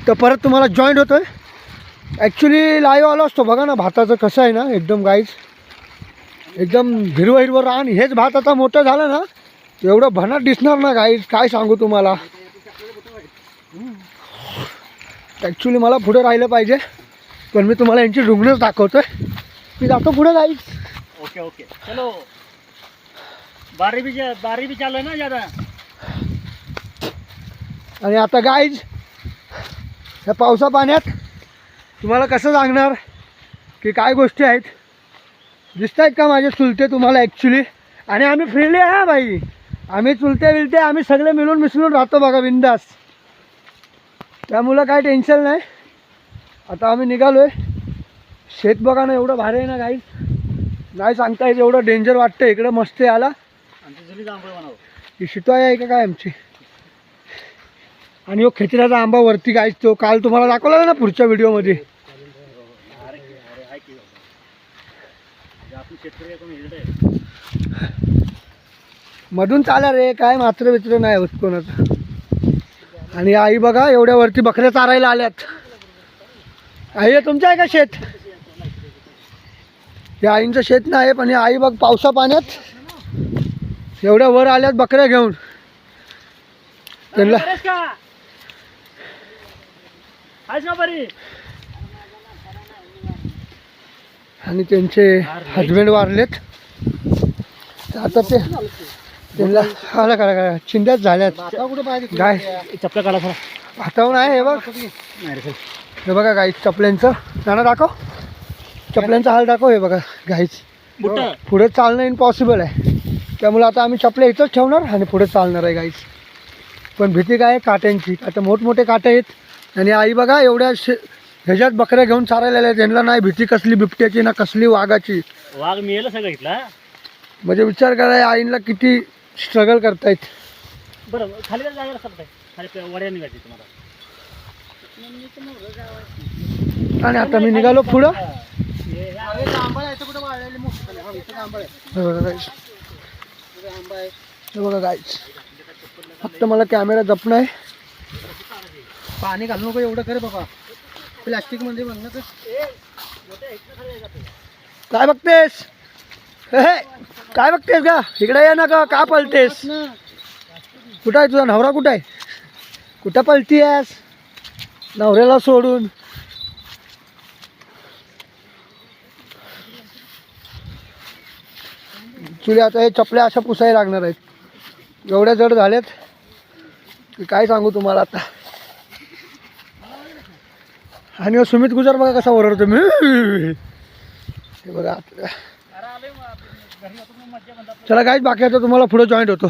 तर परत तुम्हाला जॉईंट होतो आहे. ॲक्च्युली लाईव्ह आलो असतो. बघा ना भाताचं कसं आहे ना, एकदम गाईज एकदम हिरवं हिरवं रान. हेच भात आता मोठं झालं ना एवढं भन्नाट दिसणार ना गाईज, काय सांगू तुम्हाला. ॲक्च्युली मला पुढे राहिलं पाहिजे, पण मी तुम्हाला यांची रुग्णच दाखवतो आहे. मी जातो पुढे गाईज. ओके ओके चलो. बारी भी चालू है ना ज़्यादा. आणि आता गाईज या पावसा पाण्यात तुम्हाला कसं सांगणार की काय गोष्टी आहेत. दिसत आहेत का माझे चुलते तुम्हाला ॲक्च्युली. आणि आम्ही फ्रीली आहे भाई, आम्ही चुलते विलते आम्ही सगळे मिळून मिसळून राहतो बघा बिंदास. त्यामुळं काय टेन्शन नाही. आता आम्ही निघालो आहे. शेत बघा ना एवढं भारी आहे ना गाईज, नाही सांगता येत. एवढं डेंजर वाटतं इकडं. मस्त आला ही शितोय आहे का काय आमची. आणि हो खेचऱ्याचा आंबा वरती गाईज, तो काल तुम्हाला दाखवला ना पुढच्या व्हिडिओमध्ये. मधून चाला रे, काय मात्र मित्र नाही होत कोणाचं. आणि आई बघा एवढ्या वरती बकऱ्या चारायला आल्यात. आई तुमचं आहे का शेत. हे आईंचं शेत नाही पण हे आई बघ पावसा पाण्यात एवढ्या वर आल्यात बकऱ्या घेऊन. त्यांना आणि त्यांचे हजबंड वारलेत. आता ते त्यांना आला करा चिंध्याच झाल्यात. गाय चपला काढा थोडा. हातावून आहे हे बघ. हे बघा गाईच चपल्यांचं नाना दाखव. चपल्यांचा हाल दाखव. हे बघा गाईच पुढे चालणं इम्पॉसिबल आहे. त्यामुळे आता आम्ही चपल्या इथंच ठेवणार आणि पुढे चालणार आहे गाईच. पण भीती काय आहे काट्यांची. आता मोठमोठे काटे आहेत. आणि आई बघा एवढ्या ह्याच्यात बकऱ्या घेऊन चारायला आल्या. त्यांना नाही भीती कसली बिबट्याची ना कसली वाघाची. वाघ मिळेल सगळं इथला. म्हणजे विचार करा आईंना किती स्ट्रगल करतायत. बरं खाली जायला सांगताय. खाली वड्या निघायची तुम्हाला. आणि आता मी निघालो पुढं. बघा गाईच फक्त मला कॅमेरा जपणं आहे. पाणी घालू नको एवढं करे बाबा. प्लॅस्टिक मध्ये बघ ना. काय बघतेस काय बघतेस का. इकडे ये ना का पळतेस. कुठं आहे तुझा नवरा. कुठं आहे. कुठं पळतीयस नवऱ्याला सोडून. ॲक्च्युली आता हे चपल्या अशा पुसायला लागणार आहेत. एवढ्या जड झाल्यात की काय सांगू तुम्हाला आता. आणि सुमित गुजर बघा कसा ओरडतो मी. हे बघा चला गाईज बाकी आता तुम्हाला पुढे जॉईंट होतो.